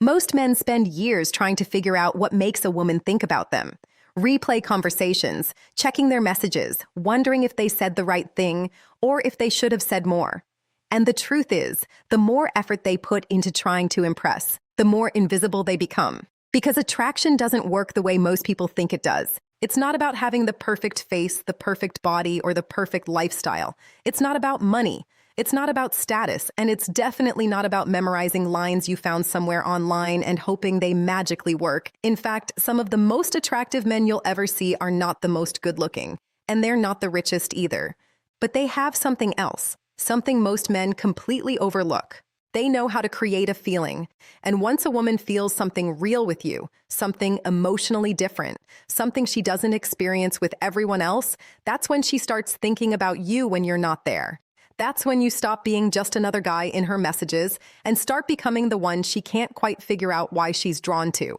Most men spend years trying to figure out what makes a woman think about them. Replay conversations, checking their messages, wondering if they said the right thing or if they should have said more. And the truth is, the more effort they put into trying to impress, the more invisible they become. Because attraction doesn't work the way most people think it does. It's not about having the perfect face, the perfect body, or the perfect lifestyle. It's not about money. It's not about status, and it's definitely not about memorizing lines you found somewhere online and hoping they magically work. In fact, some of the most attractive men you'll ever see are not the most good-looking, and they're not the richest either. But they have something else, something most men completely overlook. They know how to create a feeling, and once a woman feels something real with you, something emotionally different, something she doesn't experience with everyone else, that's when she starts thinking about you when you're not there. That's when you stop being just another guy in her messages and start becoming the one she can't quite figure out why she's drawn to.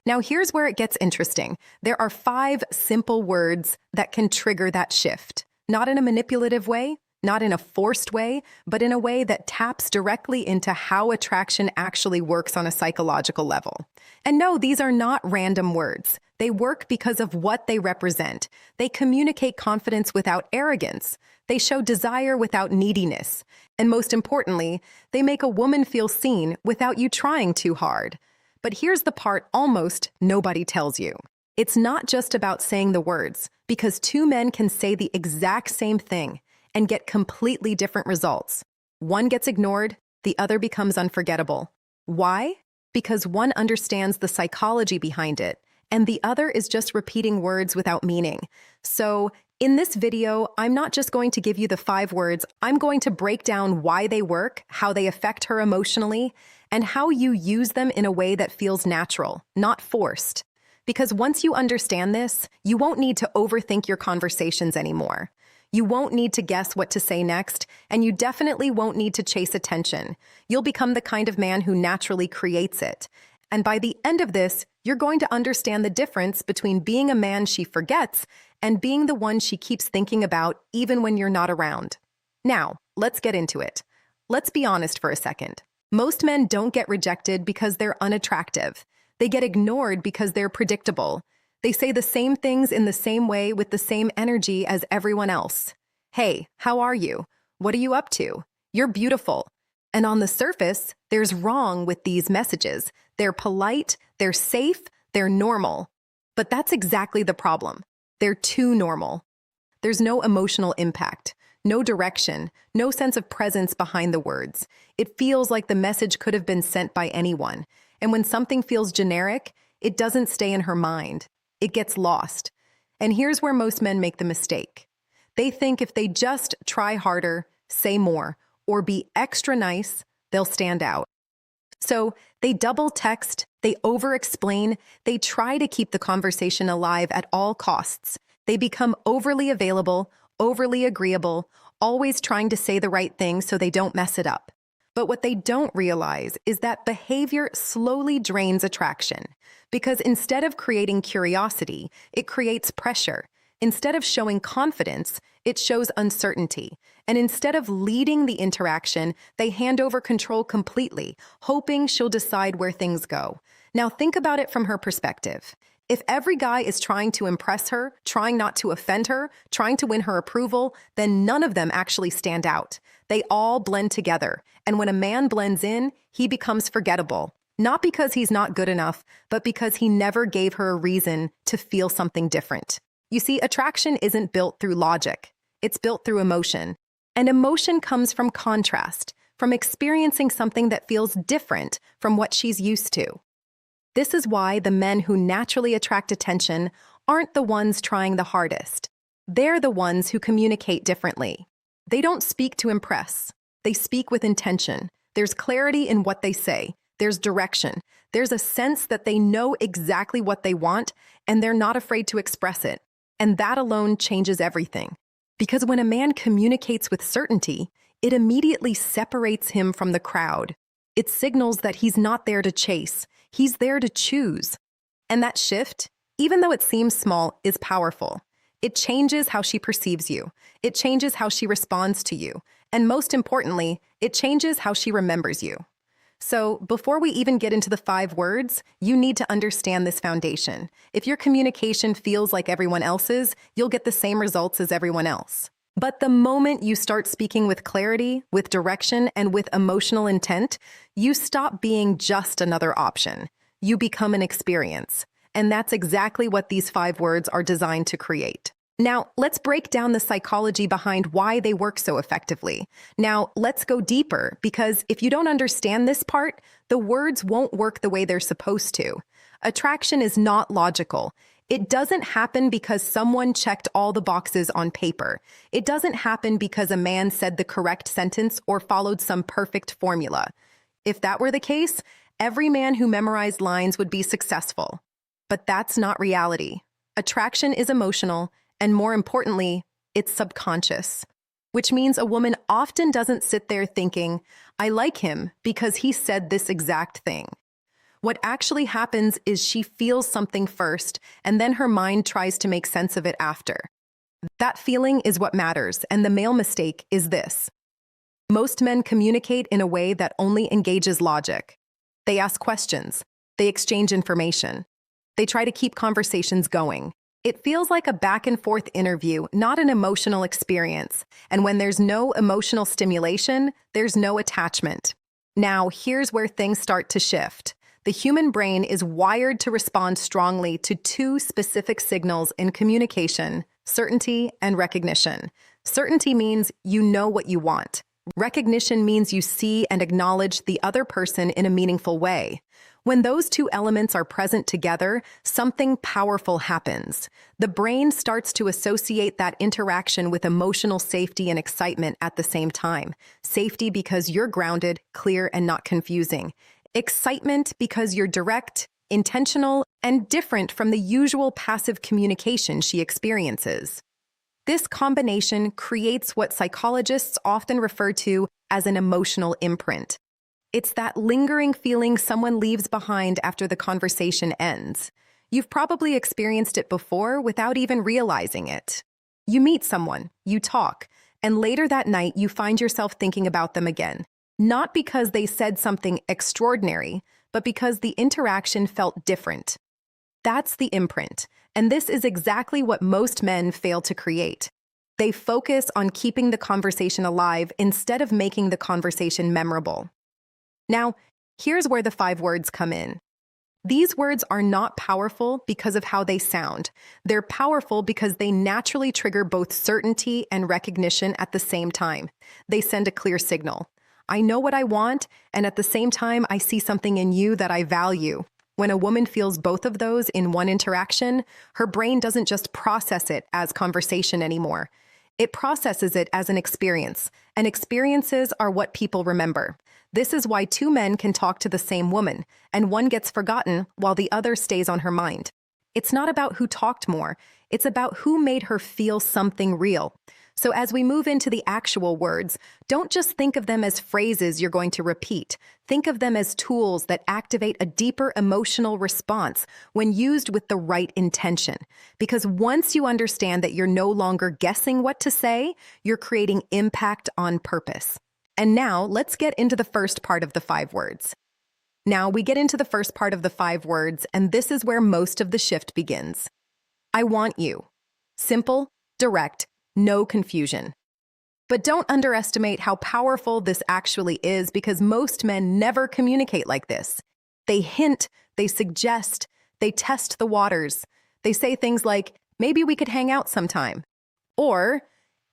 Now, here's where it gets interesting. There are 5 simple words that can trigger that shift. Not in a manipulative way, not in a forced way, but in a way that taps directly into how attraction actually works on a psychological level. And no, these are not random words. They work because of what they represent. They communicate confidence without arrogance. They show desire without neediness. And most importantly, they make a woman feel seen without you trying too hard. But here's the part almost nobody tells you. It's not just about saying the words, because 2 men can say the exact same thing and get completely different results. One gets ignored, the other becomes unforgettable. Why? Because one understands the psychology behind it, and the other is just repeating words without meaning. So, in this video, I'm not just going to give you the 5 words, I'm going to break down why they work, how they affect her emotionally, and how you use them in a way that feels natural, not forced. Because once you understand this, you won't need to overthink your conversations anymore. You won't need to guess what to say next, and you definitely won't need to chase attention. You'll become the kind of man who naturally creates it. And by the end of this, you're going to understand the difference between being a man she forgets and being the one she keeps thinking about even when you're not around. Now, let's get into it. Let's be honest for a second. Most men don't get rejected because they're unattractive. They get ignored because they're predictable. They say the same things in the same way with the same energy as everyone else. Hey, how are you? What are you up to? You're beautiful. And on the surface, there's wrong with these messages. They're polite, they're safe, they're normal. But that's exactly the problem. They're too normal. There's no emotional impact, no direction, no sense of presence behind the words. It feels like the message could have been sent by anyone. And when something feels generic, it doesn't stay in her mind. It gets lost. And here's where most men make the mistake. They think if they just try harder, say more, or be extra nice, they'll stand out. So they double text, they over-explain, they try to keep the conversation alive at all costs. They become overly available, overly agreeable, always trying to say the right thing so they don't mess it up. But what they don't realize is that behavior slowly drains attraction. Because instead of creating curiosity, it creates pressure. Instead of showing confidence, it shows uncertainty. And instead of leading the interaction, they hand over control completely, hoping she'll decide where things go. Now think about it from her perspective. If every guy is trying to impress her, trying not to offend her, trying to win her approval, then none of them actually stand out. They all blend together. And when a man blends in, he becomes forgettable. Not because he's not good enough, but because he never gave her a reason to feel something different. You see, attraction isn't built through logic. It's built through emotion. And emotion comes from contrast, from experiencing something that feels different from what she's used to. This is why the men who naturally attract attention aren't the ones trying the hardest. They're the ones who communicate differently. They don't speak to impress. They speak with intention. There's clarity in what they say. There's direction. There's a sense that they know exactly what they want, and they're not afraid to express it. And that alone changes everything. Because when a man communicates with certainty, it immediately separates him from the crowd. It signals that he's not there to chase. He's there to choose. And that shift, even though it seems small, is powerful. It changes how she perceives you. It changes how she responds to you. And most importantly, it changes how she remembers you. So, before we even get into the 5 words, you need to understand this foundation. If your communication feels like everyone else's, you'll get the same results as everyone else. But the moment you start speaking with clarity, with direction, and with emotional intent, you stop being just another option. You become an experience. And that's exactly what these 5 words are designed to create. Now, let's break down the psychology behind why they work so effectively. Now, let's go deeper, because if you don't understand this part, the words won't work the way they're supposed to. Attraction is not logical. It doesn't happen because someone checked all the boxes on paper. It doesn't happen because a man said the correct sentence or followed some perfect formula. If that were the case, every man who memorized lines would be successful. But that's not reality. Attraction is emotional, and more importantly, it's subconscious, which means a woman often doesn't sit there thinking, I like him because he said this exact thing. What actually happens is she feels something first, and then her mind tries to make sense of it after. That feeling is what matters, and the male mistake is this. Most men communicate in a way that only engages logic. They ask questions. They exchange information. They try to keep conversations going. It feels like a back-and-forth interview, not an emotional experience. And when there's no emotional stimulation, there's no attachment. Now, here's where things start to shift. The human brain is wired to respond strongly to 2 specific signals in communication: certainty and recognition. Certainty means you know what you want. Recognition means you see and acknowledge the other person in a meaningful way. When those 2 elements are present together, something powerful happens. The brain starts to associate that interaction with emotional safety and excitement at the same time. Safety because you're grounded, clear, and not confusing. Excitement because you're direct, intentional, and different from the usual passive communication she experiences. This combination creates what psychologists often refer to as an emotional imprint. It's that lingering feeling someone leaves behind after the conversation ends. You've probably experienced it before without even realizing it. You meet someone, you talk, and later that night you find yourself thinking about them again. Not because they said something extraordinary, but because the interaction felt different. That's the imprint, and this is exactly what most men fail to create. They focus on keeping the conversation alive instead of making the conversation memorable. Now, here's where the 5 words come in. These words are not powerful because of how they sound. They're powerful because they naturally trigger both certainty and recognition at the same time. They send a clear signal. I know what I want, and at the same time, I see something in you that I value. When a woman feels both of those in one interaction, her brain doesn't just process it as conversation anymore. It processes it as an experience, and experiences are what people remember. This is why 2 men can talk to the same woman, and one gets forgotten while the other stays on her mind. It's not about who talked more, it's about who made her feel something real. So as we move into the actual words, don't just think of them as phrases you're going to repeat. Think of them as tools that activate a deeper emotional response when used with the right intention. Because once you understand that you're no longer guessing what to say, you're creating impact on purpose. And now let's get into the first part of the 5 words. Now we get into the first part of the 5 words, and this is where most of the shift begins. I want you. Simple, direct, no confusion. But don't underestimate how powerful this actually is, because most men never communicate like this. They hint, they suggest, they test the waters. They say things like, maybe we could hang out sometime. Or,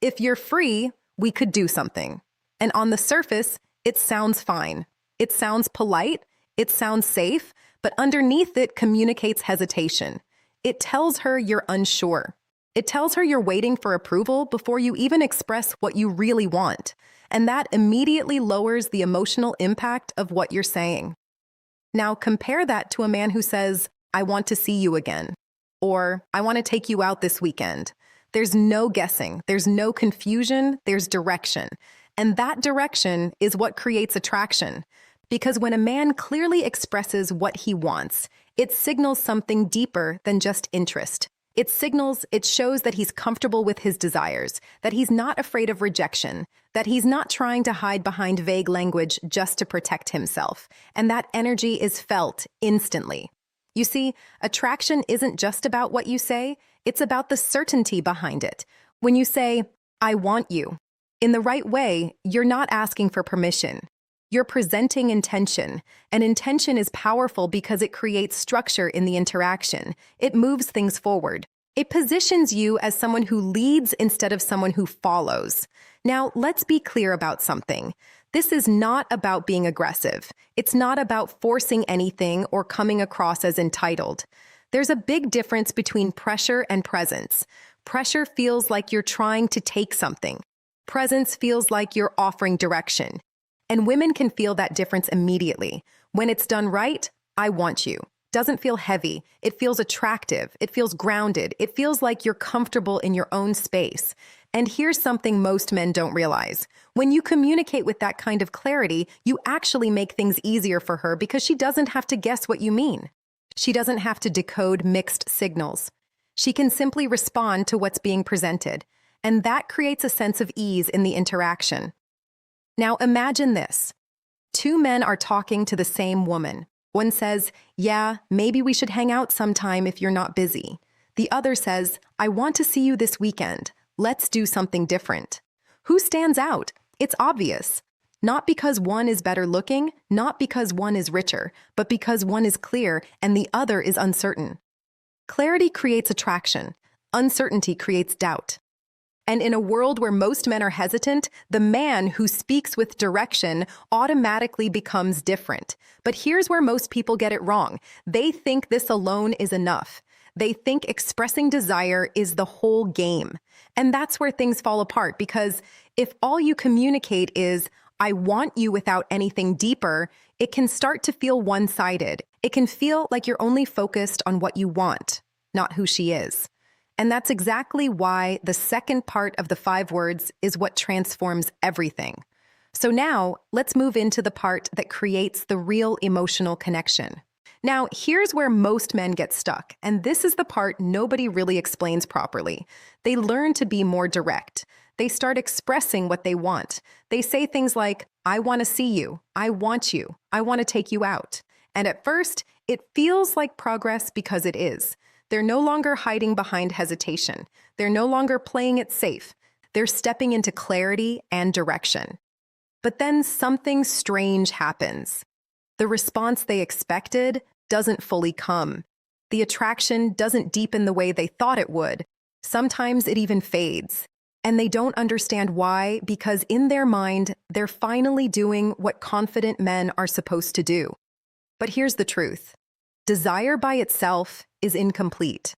if you're free, we could do something. And on the surface, it sounds fine. It sounds polite. It sounds safe. But underneath it communicates hesitation. It tells her you're unsure. It tells her you're waiting for approval before you even express what you really want. And that immediately lowers the emotional impact of what you're saying. Now compare that to a man who says, I want to see you again. Or, I want to take you out this weekend. There's no guessing. There's no confusion. There's direction. And that direction is what creates attraction. Because when a man clearly expresses what he wants, it signals something deeper than just interest. It signals, it shows that he's comfortable with his desires, that he's not afraid of rejection, that he's not trying to hide behind vague language just to protect himself, and that energy is felt instantly. You see, attraction isn't just about what you say, it's about the certainty behind it. When you say, I want you, in the right way, you're not asking for permission. You're presenting intention, and intention is powerful because it creates structure in the interaction. It moves things forward. It positions you as someone who leads instead of someone who follows. Now, let's be clear about something. This is not about being aggressive. It's not about forcing anything or coming across as entitled. There's a big difference between pressure and presence. Pressure feels like you're trying to take something. Presence feels like you're offering direction. And women can feel that difference immediately. When it's done right, I want you. Doesn't feel heavy. It feels attractive. It feels grounded. It feels like you're comfortable in your own space. And here's something most men don't realize. When you communicate with that kind of clarity, you actually make things easier for her because she doesn't have to guess what you mean. She doesn't have to decode mixed signals. She can simply respond to what's being presented. And that creates a sense of ease in the interaction. Now imagine this. Two men are talking to the same woman. One says, yeah, maybe we should hang out sometime if you're not busy. The other says, I want to see you this weekend. Let's do something different. Who stands out? It's obvious. Not because one is better looking, not because one is richer, but because one is clear and the other is uncertain. Clarity creates attraction. Uncertainty creates doubt. And in a world where most men are hesitant, the man who speaks with direction automatically becomes different. But here's where most people get it wrong. They think this alone is enough. They think expressing desire is the whole game. And that's where things fall apart, because if all you communicate is, I want you without anything deeper, it can start to feel one-sided. It can feel like you're only focused on what you want, not who she is. And that's exactly why the second part of the 5 words is what transforms everything. So now, let's move into the part that creates the real emotional connection. Now, here's where most men get stuck, and this is the part nobody really explains properly. They learn to be more direct. They start expressing what they want. They say things like, I want to see you, I want you, I want to take you out. And at first, it feels like progress because it is. They're no longer hiding behind hesitation. They're no longer playing it safe. They're stepping into clarity and direction. But then something strange happens. The response they expected doesn't fully come. The attraction doesn't deepen the way they thought it would. Sometimes it even fades. And they don't understand why, because in their mind, they're finally doing what confident men are supposed to do. But here's the truth. Desire by itself is incomplete.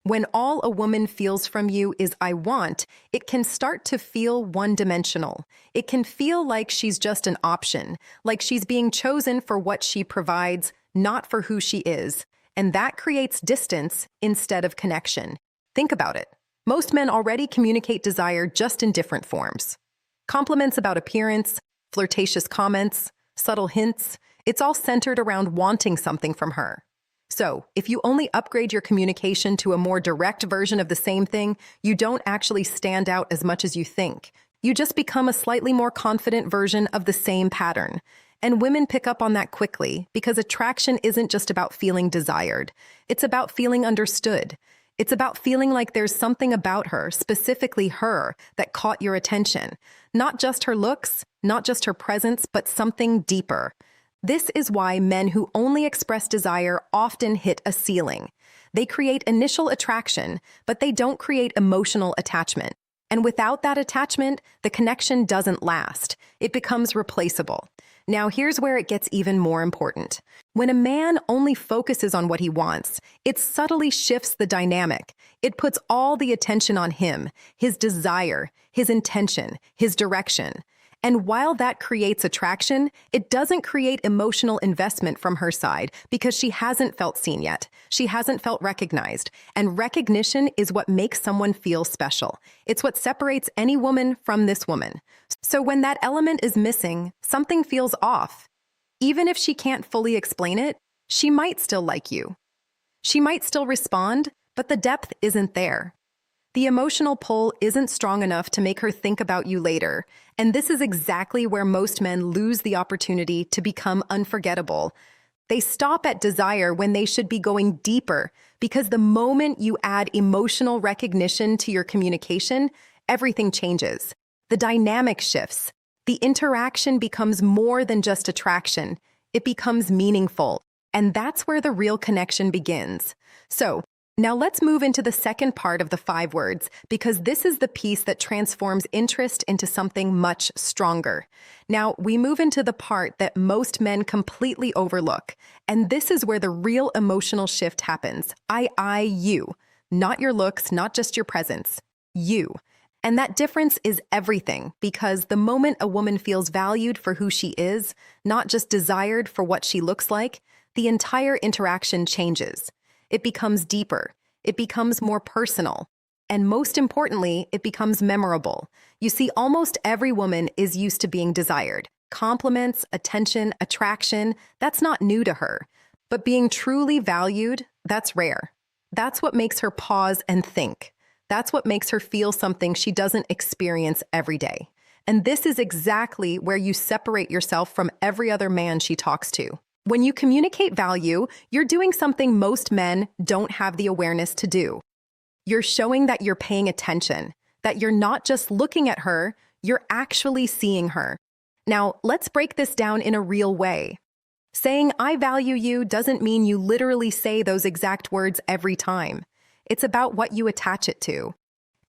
When all a woman feels from you is I want, it can start to feel one-dimensional. It can feel like she's just an option, like she's being chosen for what she provides, not for who she is. And that creates distance instead of connection. Think about it. Most men already communicate desire just in different forms. Compliments about appearance, flirtatious comments, subtle hints, it's all centered around wanting something from her. So, if you only upgrade your communication to a more direct version of the same thing, you don't actually stand out as much as you think. You just become a slightly more confident version of the same pattern. And women pick up on that quickly because attraction isn't just about feeling desired. It's about feeling understood. It's about feeling like there's something about her, specifically her, that caught your attention. Not just her looks, not just her presence, but something deeper. This is why men who only express desire often hit a ceiling. They create initial attraction, but they don't create emotional attachment. And without that attachment, the connection doesn't last. It becomes replaceable. Now, here's where it gets even more important. When a man only focuses on what he wants, it subtly shifts the dynamic. It puts all the attention on him, his desire, his intention, his direction. And while that creates attraction, it doesn't create emotional investment from her side because she hasn't felt seen yet. She hasn't felt recognized. And recognition is what makes someone feel special. It's what separates any woman from this woman. So when that element is missing, something feels off. Even if she can't fully explain it, she might still like you. She might still respond, but the depth isn't there. The emotional pull isn't strong enough to make her think about you later, and this is exactly where most men lose the opportunity to become unforgettable. They stop at desire when they should be going deeper, because the moment you add emotional recognition to your communication, everything changes. The dynamic shifts. The interaction becomes more than just attraction. It becomes meaningful, and that's where the real connection begins. So, now let's move into the second part of the 5 words, because this is the piece that transforms interest into something much stronger. Now, we move into the part that most men completely overlook, and this is where the real emotional shift happens. You. Not your looks, not just your presence. You. And that difference is everything, because the moment a woman feels valued for who she is, not just desired for what she looks like, the entire interaction changes. It becomes deeper, it becomes more personal, and most importantly, it becomes memorable. You see, almost every woman is used to being desired. Compliments, attention, attraction, that's not new to her. But being truly valued, that's rare. That's what makes her pause and think. That's what makes her feel something she doesn't experience every day. And this is exactly where you separate yourself from every other man she talks to. When you communicate value, you're doing something most men don't have the awareness to do. You're showing that you're paying attention, that you're not just looking at her, you're actually seeing her. Now, let's break this down in a real way. Saying, "I value you," doesn't mean you literally say those exact words every time. It's about what you attach it to.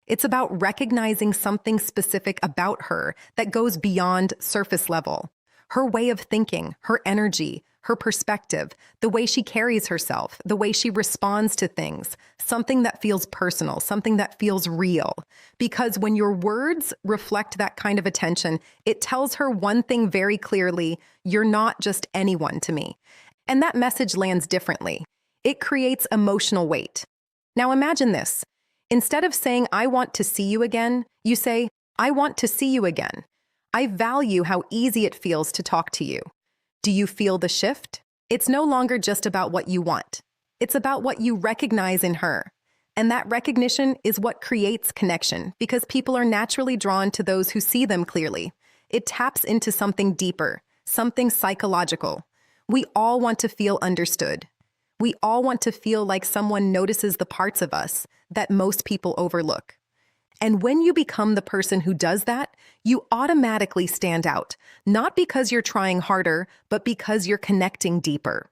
It's about recognizing something specific about her that goes beyond surface level. Her way of thinking, her energy, her perspective, the way she carries herself, the way she responds to things, something that feels personal, something that feels real. Because when your words reflect that kind of attention, it tells her one thing very clearly: you're not just anyone to me. And that message lands differently. It creates emotional weight. Now imagine this. Instead of saying, "I want to see you again," you say, "I want to see you again. I value how easy it feels to talk to you." Do you feel the shift? It's no longer just about what you want. It's about what you recognize in her. And that recognition is what creates connection, because people are naturally drawn to those who see them clearly. It taps into something deeper, something psychological. We all want to feel understood. We all want to feel like someone notices the parts of us that most people overlook. And when you become the person who does that, you automatically stand out, not because you're trying harder, but because you're connecting deeper.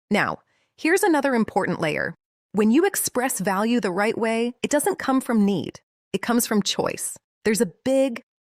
Now, here's another important layer. When you express value the right way, it doesn't come from need. It comes from choice. There's a big,